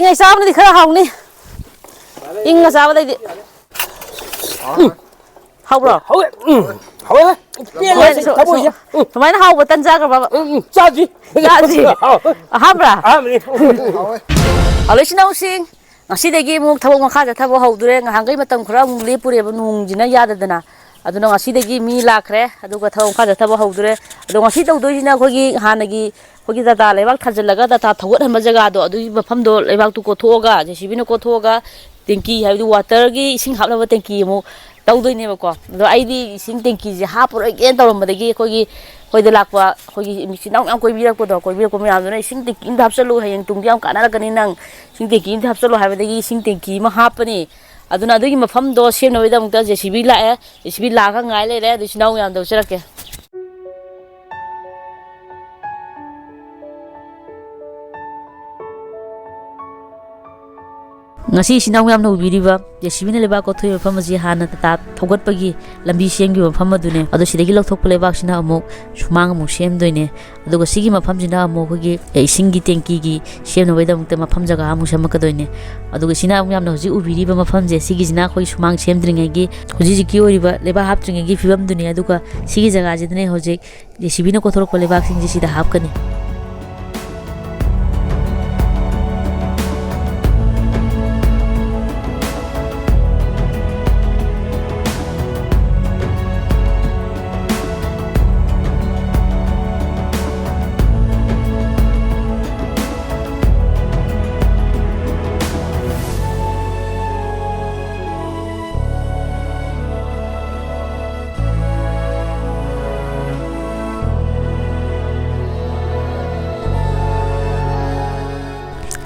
ngay sao nó thì khá hồng đi in là sao đây đi hồng rồi hậu á mấy nó hồng mà tân ra rồi mà cha gì hấp ra ở đây xin đâu xin ngasi degi muk thabo makha ja thabo hawdure ngahangai matam khara mungli pure bunung jina yada dana aduna ngasi degi mi lakhre aduga thabo makha ja thabo hawdure adu ngasi tawdoi jina khogi hanagi khogi data lebak thajalaga data thogot hamba jaga do adu mafam do lebak tu ko thoga je sibina ko thoga tenki habi water gi ising hapna tenki mu tawdoi ne ko do aidi ising tenki je hapur again tawram badagi khogi khoi de lakwa khogi misinau am koi birak ko do koi birak ko mi amna ising tenki in hapsalu hayeng tungdi am kana rakani nang sing tenki in hapsalu habadagi sing tenki ma hapani aduna adugi mafam do sem no da mukta jcb la jcb la ka ngai le re du sinau yam do sirake ngasi sinau yam no biriba jcb ne leba ko thoi mafam ji hana ta thogot pagi lambi seng gi mafam adune adu sidagi lok thok leba sina amuk sumang mu sem doine aduga sigi mafam jina amu khogi isingi tenki gi sem no weda mukta mafam jaga amu samaka doine aduga sina yam no ji ubiriba mafam je sigi jina khoi sumang sem dringai gi hoji ji ki oriba leba hap dringai gi fibam dune aduga sigi jaga jidne hoji jcb ne ko thorok leba sing ji sida hap kani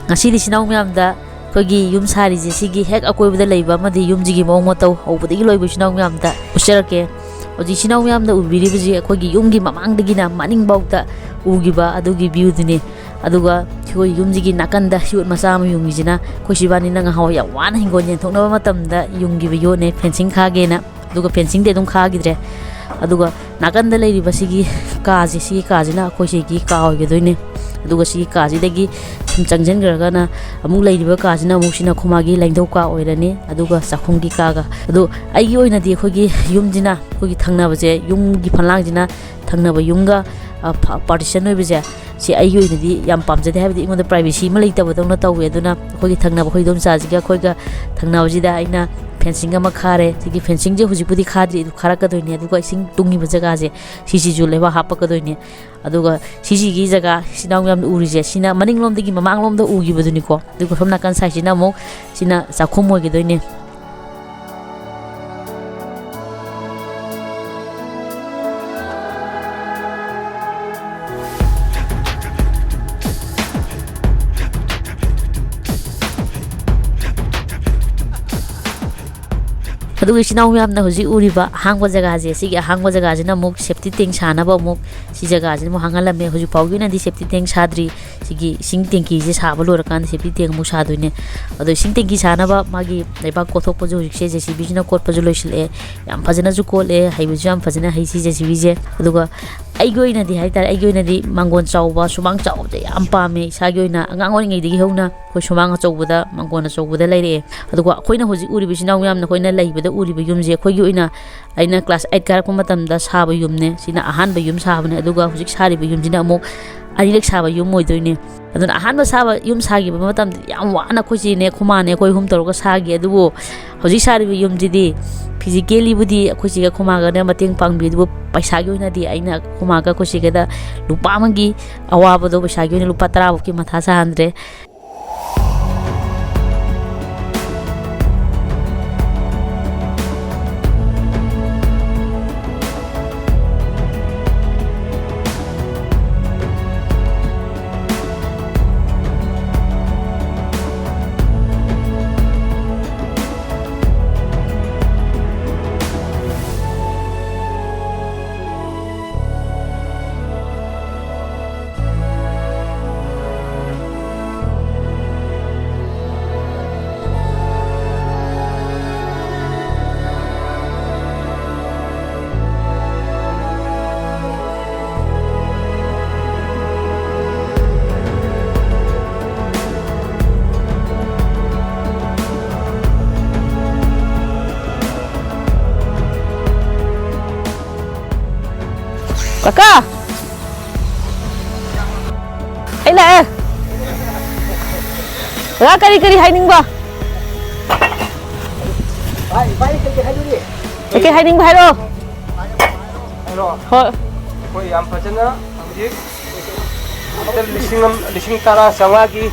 ngasi di sinau myam da khogi yum sari je sigi hek akoi bada leiba madi yum jigi mong motau hobudagi loibu sinau myam da usarake oji sinau myam da ubiri biji khogi yum gi mamang dagi na maning bauta ugiba adugi view dine aduga khoi yum jigi nakanda shoot masa ma yum jina khoshibani na haw ya wan hingon yen thokna matam da yum gi yo ne fencing kha ge na aduga fencing de dum kha gidre aduga nakanda leiri basigi kaji sigi kajina khoshi ka hoge doine aduga sigi kaji dagi changjen garga na amu leiriba kajina amu sina khomagi laingdau ka oirani aduga sakhumgi kaga adu aigi oina di khogi yumjina khogi thangna baje yumgi phalang jina thangna ba yumga partition oibaje si aigi oina di yam pamjade habidi ingon privacy ma leita bodona tawe aduna khogi thangna ba khoidom sajiga khoiga thangna bajida aina fencing ama khare sigi fencing je hujipudi khadri du kharaka doine aduga ising tungi ba jaga je sisi ju leba hapaka doine aduga sisi gi jaga sinau yam uri je sina maning lom digi mamang lom da ugi baduni ko aduga somna kan sai sina mo sina sakhum mo gi doine adugi sinau yam na hoji uriba hangwa jaga je sigi hangwa jaga jina muk safety tank sana ba muk si jaga jina mo hangala me hoji paugi na di safety tank sadri sigi sing tanki je saba lor kan safety tank mu sa doine adu sing tanki sana ba magi leba kothok pa jo se je si bijina kot pa jo loisil e yam phajana ju kol e haibu jam phajana hai si je si bije aduga aigoina di hai tar aigoina di mangon chawba sumang chaw je yam pa me sagoina angang ori ngai digi hona ko sumang chawbuda mangona chawbuda leire aduga khoina hoji uri bijina yam na khoina leibada uri bi yumje khogi oina aina class 8 kar ko matam da saba yumne sina ahan ba yum sabane aduga hujik sari bi yumjina amuk anilek saba yum moidoine aduna ahan ba saba yum sagi ba matam yam wana khoji ne khumane koi hum toroga sagi adubu hujik sari bi yumjidi physically budi khoji ga khumaga ne mating pangbi du paisa gi oina di aina khumaga khoji ga da lupa mangi awaba do paisa gi oina lupa 10 ki matha sa andre Kaka. Ay la eh. Kaka kari hiding ba? Bye kari hiding đi. Okay hiding ba hello? Hello. Ho. Koi am phajana amjik. Lising tara sawagi.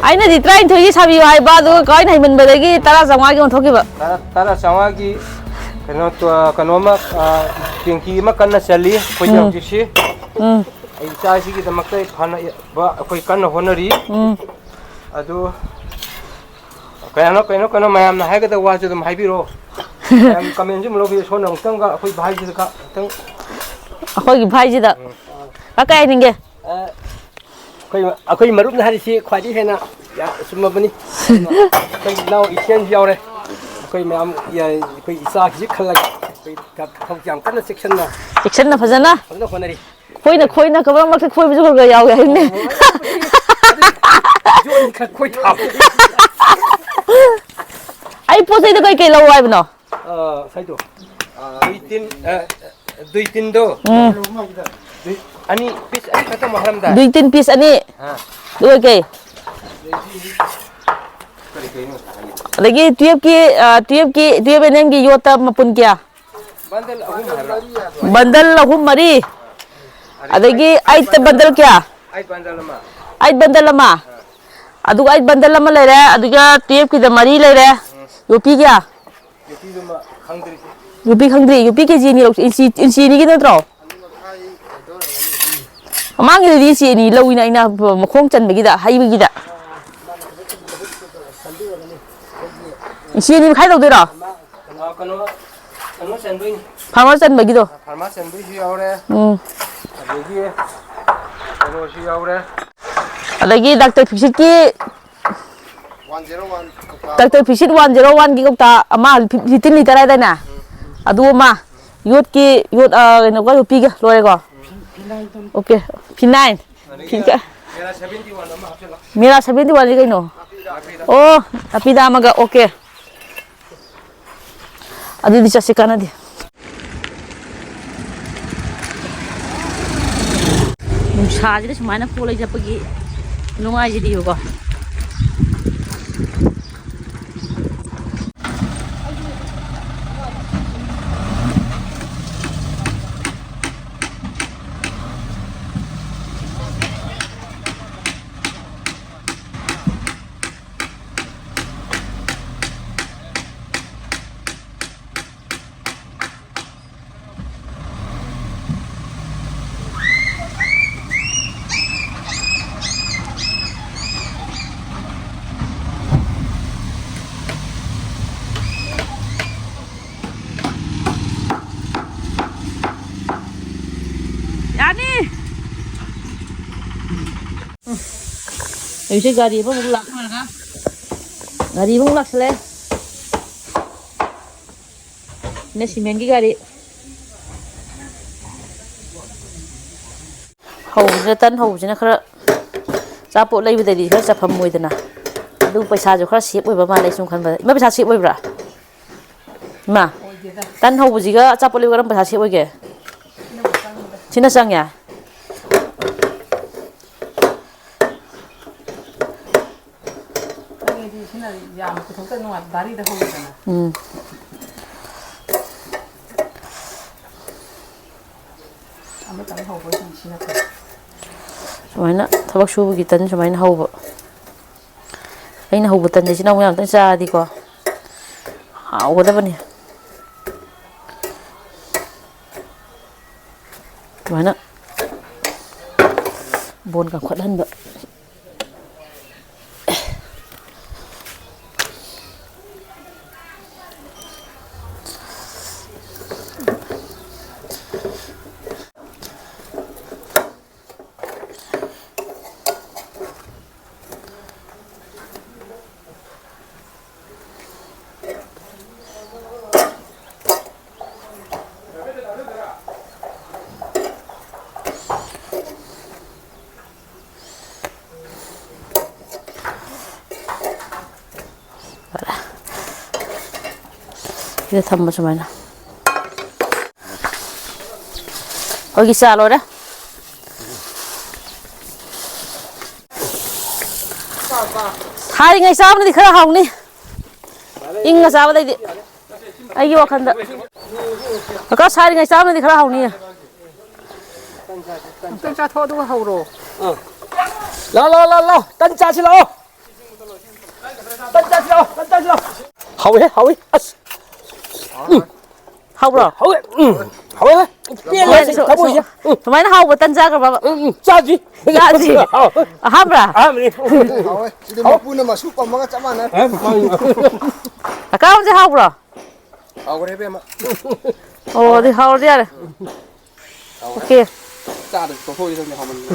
Ai na di try thoi sabi ai ba do kai nai man ba gi tara sawagi on thoki ba. Tara sawagi kano to kanoma tingki ma kanna chali koi jam jisi. Ai cha si gi damakta phana ba koi kanna honari. Adu kano mayam na haga da wa ju dum haibiro. Am comment jum lo bi so na tang ga koi bhai ji ka tang Akoi gi bhai ji da. Kaka ai ninge. Akoi marup na hari si khwaji hena ya summa bani. Koi now isian yaure. Koi mayam ya koi isa ki khala koi khau jam kana section na phajana. Phajana honari. Khoi na ka ba mak khoi bu ga yaw ya ne. Join ka koi thap. Ai po sai da kai lo ai bno. Sai to. Duitin do. Ani piece ani kata mahram da. Duitin piece ani. Dua ke. Lagi tuap eneng ki yota mapun kya. Bandal lahum mari. Adagi ait bandal kya. Ait bandal lama. Aduga ait bandal lama lere. Aduga tuap ki da mari lere. Yopi kya. Yopi khangdri. Yopi ke jini insi ni ki natro. Mang cái gì xí này lâu này na một khung chân mấy cái đã hay mấy cái đã xí này khai đầu tôi đó farmer chân mấy cái đó lagi doctor visit ki doctor visit 101 ki kok ta ama 15 liter ai đây nè adu ma yot ki yot nó có yopi cái rồi ko Okay, P9. Mira 71 ni kaino. Oh, tapi dah maga okay. Adi di chasi kana di. Nungsa jadi semana pulai je pergi. Lungai jadi juga. Ini gari apa mulak mana? Gari mulak sele. Ini simen ki gari. Hầu tan hầu chứ nó khá giá bộ lấy bây giờ thì khá chập hầm mùi thế nào đúng bây giờ khá xếp bởi mà lấy xuống khăn bởi mấy bây giờ xếp bởi ra mà tan hầu gì cả giá bộ lấy cái bây giờ xếp bởi kìa chính là sang nhà Sumaina thobak shubu gitan sumaina hauba aina hauba tan de sinau yam tan sa di ko hau da bani sumaina bon ka khat han ba Kita tambah semuanya. Ôi cái xa rồi đó. Hai ngày sau này thì khá hồng đi. In ngày sau đây đi. Ai vô khăn đó. Có hai ngày sau này thì khá hồng đi. Tân cha thôi đúng hầu rồi. Lo, tân cha xin lo. Tân cha xin lo. Hầu hết. Hồng rồi. Hầu hết. Tụi mày nó hồng và tân ra cả bà. Cha gì? Hâm ra. Hầu ấy. Chỉ một phút mà súp bằng cái chấm ăn đấy. Các ông sẽ hồng rồi. Hầu cái đấy mà. Ồ thì hồng đi rồi. Ok. Cha được có thôi thôi hầu mình.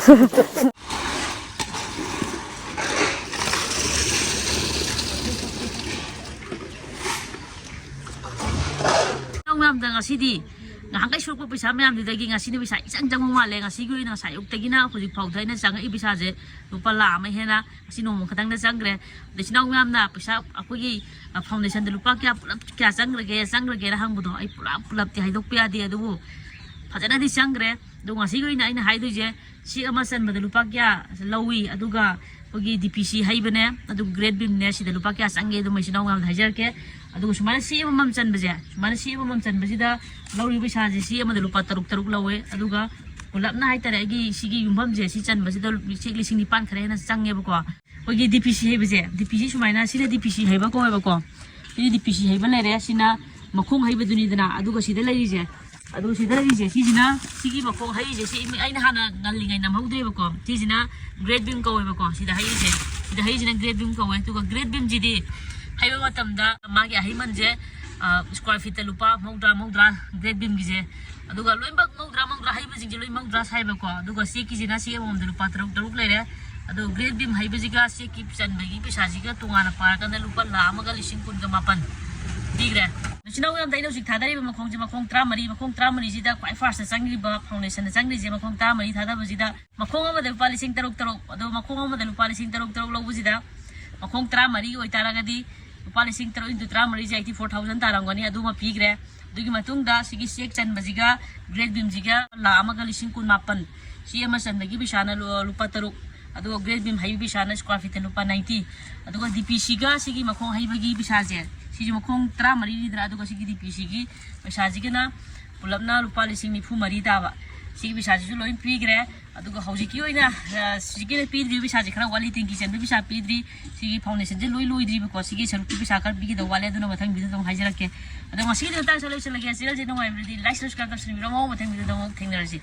Ông làm rằng là đi ngang cái số của pizza mấy em thì cái ngasi này pizza chẳng chẳng mà lên ngasi cái ngasi uk tegi na khôi phao thấy nó chẳng cái pizza gì lupa là mấy hè na ngasi nông khang nó chẳng cái để xin ông em na pizza aku cái foundation de lupa kia chẳng cái là hàng bùn ai pulap thì hay đúc bia đi đâu phải là đi chẳng cái đâu ngasi cái này hay đôi chứ si ama san mà de lupa kia lawi aduga cái DPC hay bên này adu grade beam này si de lupa kia chẳng cái đâu mấy xin ông em thấy chứ cái aduga sumana si ama mam chan baje sumana si ama mam chan baje da lauri bisa je si ama de lupa taruk lawe aduga ulap na hai tare gi sigi yumbam je si chan baje da chekli sing nipan khare na change ba ko ogi DPC hai baje DPC sumaina si DPC hai ba ko si DPC hai ba le re sina makhong hai ba duni dana aduga si de lai je adu si de lai je si jina sigi makhong hai je si ai na hana ngalli ngai nam haude ba ko si jina grade beam ko ba ko si da hai je si da hai jina grade beam ko tu ka grade beam ji di hai ba matamda magi hai man je square feet lupa mongdra grade beam gi je aduga loimbak mongdra hai ba jing je loi mongdra sai ba ko aduga si ki jina si amom de lupa taruk le re adu grade beam hai ba jiga si ki chan ba gi pisa jiga tungana par kan lupa la amaga lising kun ga mapan digre national yam dai no sik thadari ba makong tra mari ji da kwai first changri ba foundation na changri je makong tra mari thada ba ji da makong ama de lupa lising taruk adu makong ama de lupa lising taruk lo bu ji da makong tra mari oi taraga di lupa lising taruk into tra mari je 84,000 tarangani adu ma pigre dugi matung da sigi sek chan bajiga grade beam jiga la amaga lising kun mapan si ama san bagi bisana lupa taruk adu grade beam hai bisana square feet lupa 90 adu DPC ga sigi makong hai bagi bisa je si makong tra mari di dra adu sigi DPC gi bisa jiga na pulapna lupa lising ni fu mari da ba sigi bisa ji loin pigre adu hauji ki oina sigi ne pidri bisa ji khara wali tingki chen bisa pidri sigi foundation je loi dri ko sigi saru bisa kar bigi da wale adu no mathang bi dong haijara ke adu ma sigi ta solution lagi sel je no mai like subscribe ka sini ro mo mathang bi dong thengnar ji